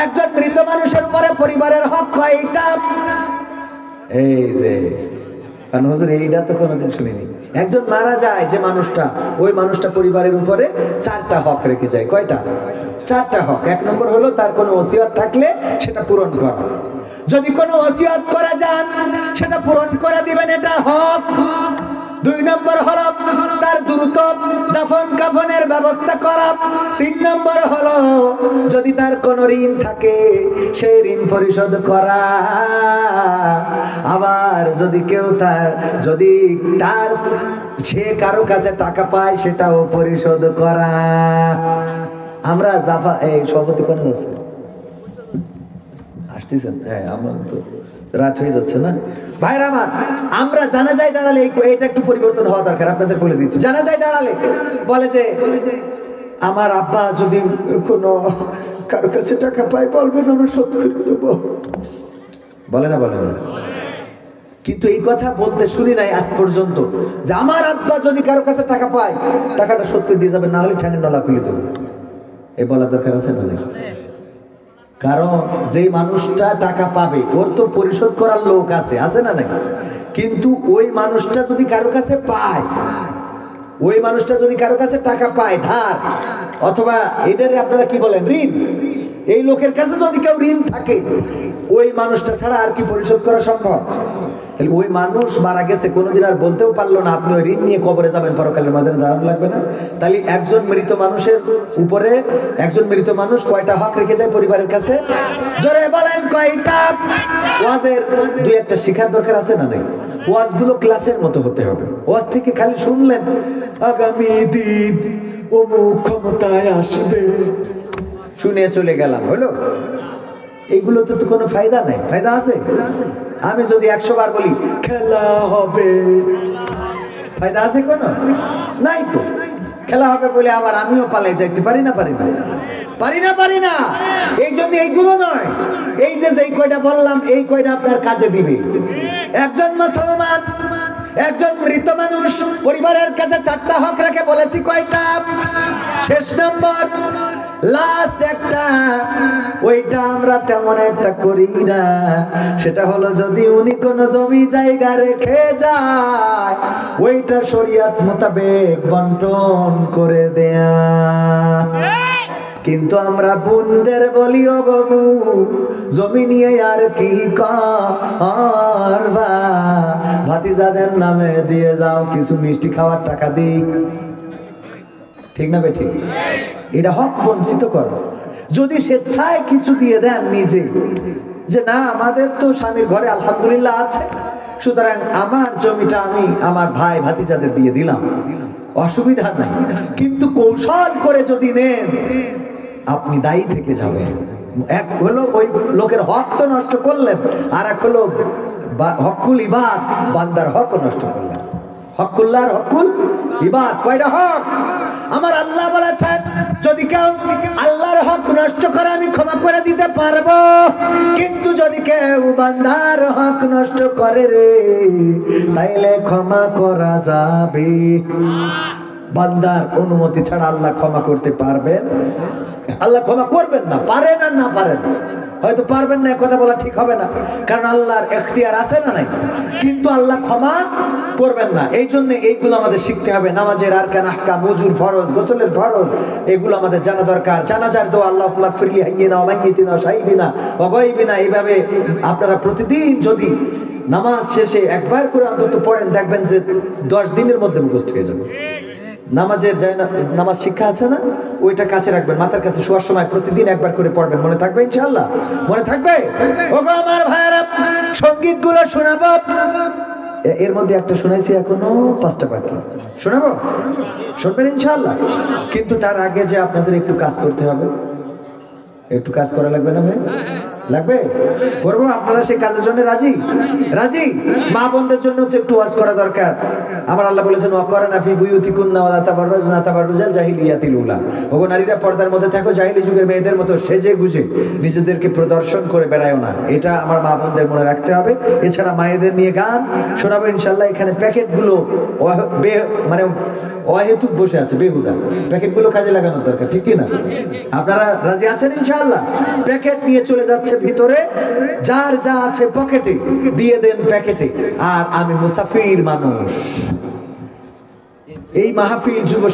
একজন মৃত মানুষের উপরে পরিবারের হক কয়টা? এই যে কারণ হুজুর এইটা তো কোনোদিন শুনিনি। একজন মারা যায় যে মানুষটা, ওই মানুষটা পরিবারের উপরে 4টা হক রেখে যায়। কয়টা? 4টা হক। 1 নম্বর হলো তার কোনো ওসিয়ত থাকলে সেটা পূরণ করা। যদি কোনো ওসিয়ত করা যান সেটা পূরণ করে দিবেন, এটা হক। 2 নম্বর হলো তার দ্রুত দাফন কাফনের ব্যবস্থা করা। 3 নম্বর হলো যদি তার কোনো ঋণ থাকে সেই ঋণ পরিশোধ করা। আবার যদি সে কারো কাছে টাকা পায় সেটাও পরিশোধ করা। আমরা এই সভাপতি কোনে যাচ্ছে? আসতেছেন? হ্যাঁ, আমরা তো রাত হয়ে যাচ্ছে না ভাইরা আমার। আমরা জানাজায় দাঁড়ালে এটা একটু পরিবর্তন হওয়া দরকার। আপনাদের বলে দিচ্ছি, জানাজায় দাঁড়ালে বলে যে আমার আব্বা যদি কোনো কারো কাছে টাকা পায় বলবেন আমরা শোধ করে দেবো। বলে না? কিন্তু এই কথা বলতে শুনি নাই আজ পর্যন্ত যে আমার আব্বা যদি কারো কাছে টাকা পায় টাকাটা শোধ করে দিয়ে যাবে, না হলে ঠ্যাঙের নলা খুলে দেবে। এই বলা দরকার আছে না? কারণ যেই মানুষটা টাকা পাবে ওর তো পরিশোধ করার লোক আছে না নাই? কিন্তু ওই মানুষটা যদি কারো কাছে টাকা পায় ধার, অথবা এটারে আপনারা কি বলেন, ঋণ, এই লোকের কাছে যদি কেউ ঋণ থাকে ওই মানুষটা ছাড়া আর কি পরিশোধ করা সম্ভব? তাহলে ওই মানুষ মারা গেছে, কোনোদিন আর বলতেও পারলো না আপনি ওই ঋণ নিয়ে কবরে যাবেন, পরকালের ময়দানে দাঁড়ানো লাগবে না। তাহলে একজন মৃত মানুষের উপরে একজন মৃত মানুষ কয়টা হক রেখে যায় পরিবারের কাছে? জোরে বলেন কয়টা? ওয়াজের 2-1টা শিখার দরকার আছে না নাই? ওয়াজগুলো ক্লাসের মতো হতে হবে। ওয়াজ থেকে খালি শুনলেন আগামী দিন অমুক ক্ষমতায় আসবে, শুনে চলে গেলাম, হলো? এইগুলোতে তো কোনো ফায়দা নাই। ফায়দা আছে? আমি যদি 100 বার বলি খেলা হবে, ফায়দা আছে কোনো? নাই তো। খেলা হবে বলে আবার আমিও পালাই যাইতে পারি না। এই জন্য এইগুলো নয়, এই যে যেই কয়টা বললাম এই কয়টা আপনার কাজে দিবে। একজন মুসলমান, একজন মৃত মানুষ পরিবারের কাছে 4টা হক রেখে বলেছি কয়টা? শেষ নম্বর লাস্ট একটা, ওইটা আমরা তেমন একটা করি না। সেটা হলো যদি উনি কোনো জমি জায়গা রেখে যায় ওইটা শরীয়ত মোতাবেক বন্টন করে দেয়া। কিন্তু আমরা বোনদের বলি ও গবু জমি নিয়ে আর কি করবা, ভাতিজাদের নামে দিয়ে যাও কিছু মিষ্টি খাওয়ার টাকা দিক। ঠিক না বেঠিক? এটা হক বঞ্চিত করো। যদি স্বেচ্ছায় কিছু দিয়ে দেন নিজে, যে না আমাদের তো স্বামীর ঘরে আলহামদুলিল্লাহ আছে, সুতরাং আমার জমিটা আমি আমার ভাই ভাতিজাদের দিয়ে দিলাম, অসুবিধা নাই। কিন্তু কৌশল করে যদি নেন আপনি দায়ী থেকে যাবেন। এক হলো ওই লোকের হক তো নষ্ট করলেন, আর এক হলো হকুল ইবাদ, বান্দার হক নষ্ট করলেন। হকুল্লাহ আর হকুল ইবাদ, কয়টা হক? আমার আল্লাহ বলেছেন যদি কেউ আল্লাহর হক নষ্ট করে আমি ক্ষমা করে দিতে পারবো, কিন্তু যদি কেউ বান্দার হক নষ্ট করে রে তাইলে ক্ষমা করা যাবে। বান্দার অনুমতি ছাড়া আল্লাহ ক্ষমা করতে পারবেন? আল্লাহ ক্ষমা করবেন না। পারেন আর না পারেন, হয়তো পারবেন না, কথা বলা ঠিক হবে না, কারণ আল্লাহর এখতিয়ার আছে না নাই? কিন্তু আল্লাহ ক্ষমা করবেন না। এই জন্য এইগুলো আমাদের শিখতে হবে। নামাজের আরকান, আহকাম, ওযুর ফরজ, গোসলের ফরজ, এগুলো আমাদের জানা দরকার। জানাজার দোয়া আল্লাহুম্মা ইগফিরলি হাইয়িনা ওয়া মাইয়িতিনা ওয়া শাহিদিনা ওয়া গায়বিনা, এইভাবে আপনারা প্রতিদিন যদি নামাজ শেষে একবার করে অন্তত পড়েন দেখবেন যে 10 দিনের মধ্যে মুখস্থ হয়ে যাবে। নামাজের নামাজ শিক্ষা আছে না, ওইটা কাছে রাখবেন, মাথার কাছে শোয়ার সময় প্রতিদিন একবার করে পড়বেন। মনে থাকবে ইনশাআল্লাহ? মনে থাকবে? ওগো আমার ভাইরা, সঙ্গীত গুলো শোনাবো। এর মধ্যে একটা শোনাইছি, এখনো 5টা বাকি। শোনাবো? শুনবেন ইনশাআল্লাহ? কিন্তু তার আগে যে আপনাদের একটু কাজ করতে হবে, একটু কাজ করা লাগবে না ভাই? লাগবে? করবো? আপনারা সেই কাজের জন্য রাজি? মা বোনদের জন্য তো একটু ওয়াজ করা দরকার। আমার আল্লাহ বলেছেন ওয়াকরানা ফি বুয়ুতিকুন্না ওয়ালা তাবাররাজনা তাবাররুজাল জাহিলিয়াতিল উলা। ওগো নারীরা পর্দার মধ্যে থাকো, জাহিলি যুগের মেয়েদের মতো সেজে গুজে নিজেদেরকে প্রদর্শন করে বেড়ায়ও না। এটা আমার মা বোনদের মনে রাখতে হবে। এছাড়া মায়েদের নিয়ে গান শোনাবো ইনশাআল্লাহ। এখানে প্যাকেটগুলো মানে অহেতুক বসে আছে, বেহুদা। প্যাকেটগুলো কাজে লাগানোর দরকার, ঠিক কি না? আপনারা রাজি আছেন ইনশাআল্লাহ? ইনশাআল্লাহ প্যাকেট নিয়ে চলে যাচ্ছে ভিতরে, যার যা আছে পকেটে দিয়ে দেন প্যাকেটে। আর আমি মুসাফির মানুষ, এই মাহফিল যুব